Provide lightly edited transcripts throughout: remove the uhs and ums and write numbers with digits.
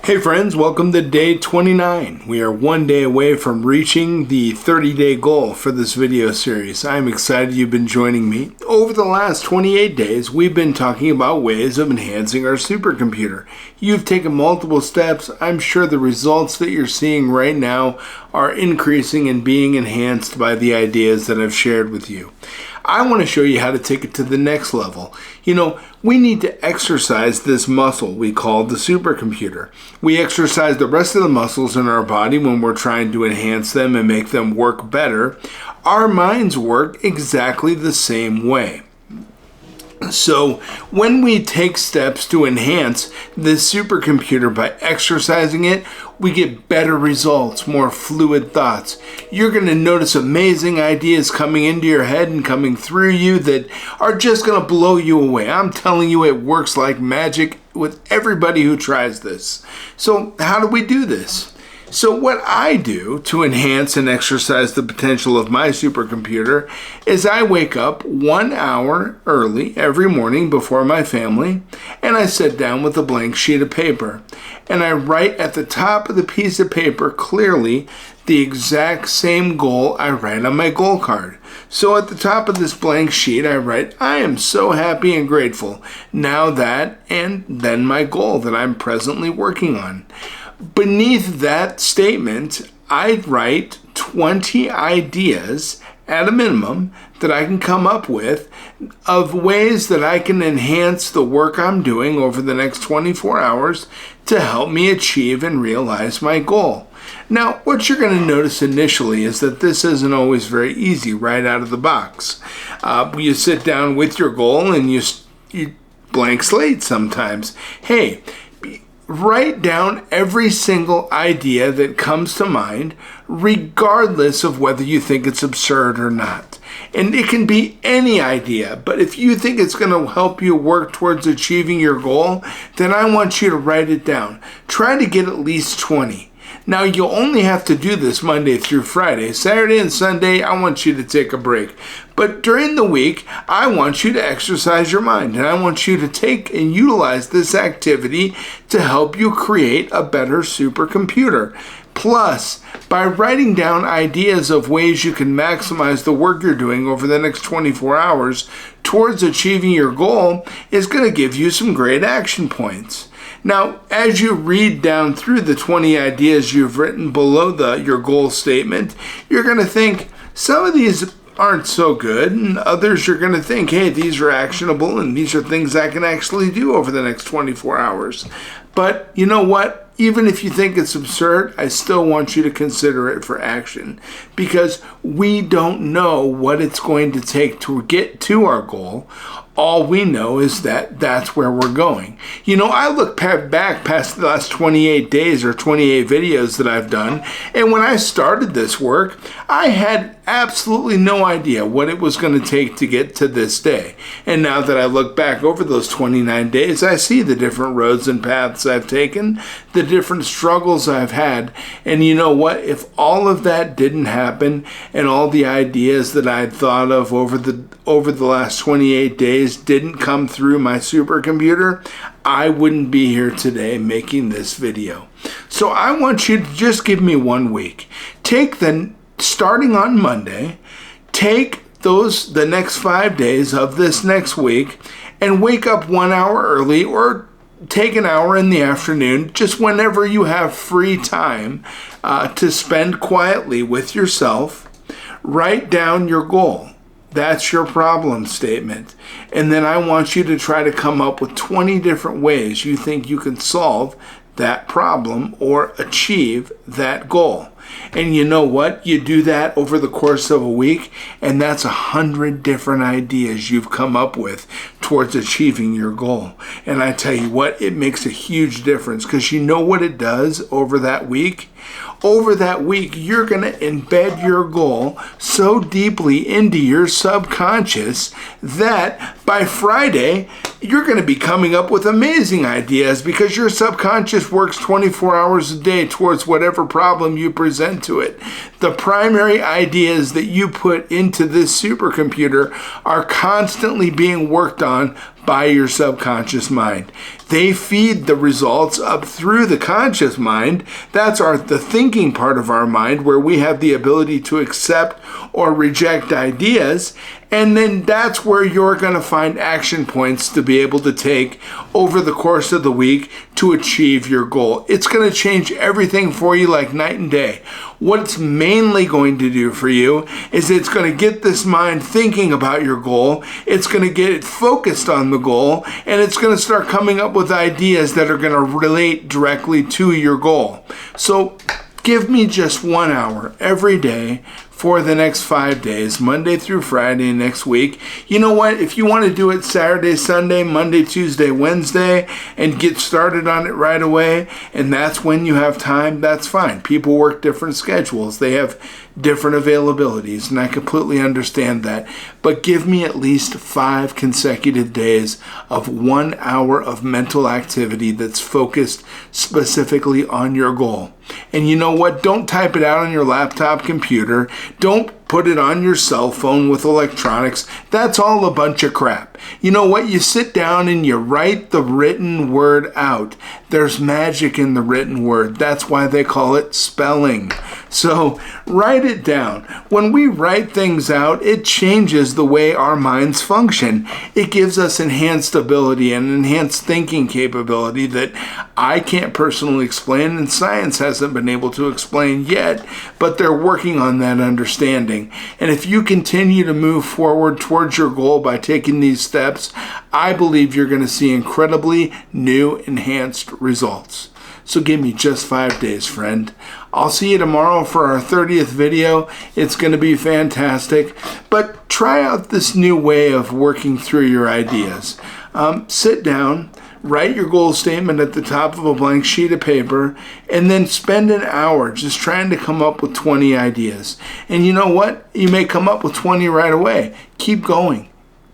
Hey friends, welcome to day 29. We are one day away from reaching the 30-day goal for this video series. I'm excited you've been joining me. Over the last 28 days, we've been talking about ways of enhancing our supercomputer. You've taken multiple steps. I'm sure the results that you're seeing right now are increasing and being enhanced by the ideas that I've shared with you. I want to show you how to take it to the next level. You know, we need to exercise this muscle we call the supercomputer. We exercise the rest of the muscles in our body when we're trying to enhance them and make them work better. Our minds work exactly the same way. So when we take steps to enhance this supercomputer by exercising it, we get better results, more fluid thoughts. You're going to notice amazing ideas coming into your head and coming through you that are just going to blow you away. I'm telling you, it works like magic with everybody who tries this. So how do we do this? So what I do to enhance and exercise the potential of my supercomputer is I wake up 1 hour early every morning before my family, and I sit down with a blank sheet of paper. And I write at the top of the piece of paper clearly the exact same goal I write on my goal card. So at the top of this blank sheet, I write, I am so happy and grateful now that, and then my goal that I'm presently working on. Beneath that statement, I write 20 ideas at a minimum that I can come up with of ways that I can enhance the work I'm doing over the next 24 hours to help me achieve and realize my goal. Now, what you're going to notice initially is that this isn't always very easy right out of the box. You sit down with your goal and you blank slate sometimes. Hey, write down every single idea that comes to mind, regardless of whether you think it's absurd or not. And it can be any idea, but if you think it's going to help you work towards achieving your goal, then I want you to write it down. Try to get at least 20. Now, you'll only have to do this Monday through Friday. Saturday and Sunday, I want you to take a break. But during the week, I want you to exercise your mind, and I want you to take and utilize this activity to help you create a better supercomputer. Plus, by writing down ideas of ways you can maximize the work you're doing over the next 24 hours towards achieving your goal is going to give you some great action points. Now, as you read down through the 20 ideas you've written below your goal statement, you're going to think some of these aren't so good, and others you're going to think, hey, these are actionable and these are things I can actually do over the next 24 hours. But you know what? Even if you think it's absurd, I still want you to consider it for action, because we don't know what it's going to take to get to our goal. All we know is that that's where we're going. You know, I look back past the last 28 days or 28 videos that I've done, and when I started this work, I had absolutely no idea what it was going to take to get to this day. And now that I look back over those 29 days, I see the different roads and paths I've taken, the different struggles I've had. And you know what? If all of that didn't happen and all the ideas that I'd thought of over the last 28 days didn't come through my supercomputer, I wouldn't be here today making this video. So I want you to just give me 1 week. Starting on Monday, take the next 5 days of this next week and wake up 1 hour early, or take an hour in the afternoon, just whenever you have free time to spend quietly with yourself. Write down your goal. That's your problem statement. And then I want you to try to come up with 20 different ways you think you can solve that problem or achieve that goal. And you know what? You do that over the course of a week, and that's 100 different ideas you've come up with towards achieving your goal. And I tell you what, it makes a huge difference, because you know what it does over that week? Over that week, you're going to embed your goal so deeply into your subconscious that by Friday, you're going to be coming up with amazing ideas, because your subconscious works 24 hours a day towards whatever problem you present to it. The primary ideas that you put into this supercomputer are constantly being worked on by your subconscious mind. They feed the results up through the conscious mind. That's the thinking part of our mind, where we have the ability to accept or reject ideas. And then that's where you're going to find action points to be able to take over the course of the week to achieve your goal. It's going to change everything for you like night and day. What it's mainly going to do for you is it's going to get this mind thinking about your goal. It's going to get it focused on the goal, and it's going to start coming up with ideas that are going to relate directly to your goal. So give me just 1 hour every day for the next 5 days, Monday through Friday next week. You know what? If you want to do it Saturday, Sunday, Monday, Tuesday, Wednesday, and get started on it right away, and that's when you have time, that's fine. People work different schedules. They have different availabilities, and I completely understand that. But give me at least 5 consecutive days of 1 hour of mental activity that's focused specifically on your goal. And you know what? Don't type it out on your laptop computer. Don't put it on your cell phone with electronics. That's all a bunch of crap. You know what? You sit down and you write the written word out. There's magic in the written word. That's why they call it spelling. So write it down. When we write things out, it changes the way our minds function. It gives us enhanced ability and enhanced thinking capability that I can't personally explain, and science hasn't been able to explain yet, but they're working on that understanding. And if you continue to move forward towards your goal by taking these steps, I believe you're going to see incredibly new, enhanced results. So give me just 5 days, friend. I'll see you tomorrow for our 30th video. It's going to be fantastic. But try out this new way of working through your ideas. Sit down, write your goal statement at the top of a blank sheet of paper, and then spend an hour just trying to come up with 20 ideas. And you know what? You may come up with 20 right away. Keep going.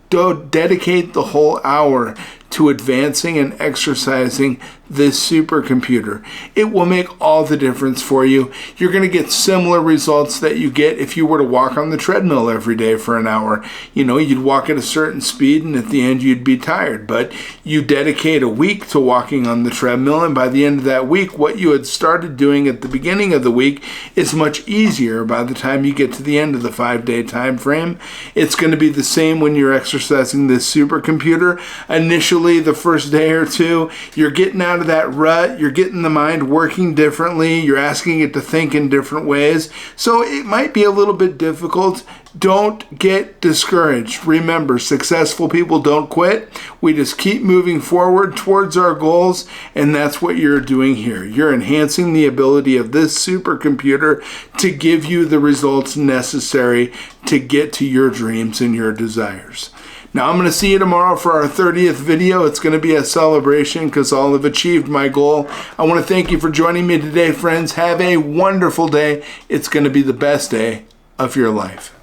Dedicate the whole hour to advancing and exercising this supercomputer. It will make all the difference for you. You're going to get similar results that you get if you were to walk on the treadmill every day for an hour. You know, you'd walk at a certain speed, and at the end you'd be tired. But you dedicate a week to walking on the treadmill, and by the end of that week, what you had started doing at the beginning of the week is much easier by the time you get to the end of the 5-day time frame. It's going to be the same when you're exercising this supercomputer. Initially, the first day or two, you're getting out of that rut, you're getting the mind working differently, you're asking it to think in different ways, so it might be a little bit difficult. Don't get discouraged. Remember, successful people don't quit. We just keep moving forward towards our goals, and that's what you're doing here. You're enhancing the ability of this supercomputer to give you the results necessary to get to your dreams and your desires. Now, I'm going to see you tomorrow for our 30th video. It's going to be a celebration because I'll have achieved my goal. I want to thank you for joining me today, friends. Have a wonderful day. It's going to be the best day of your life.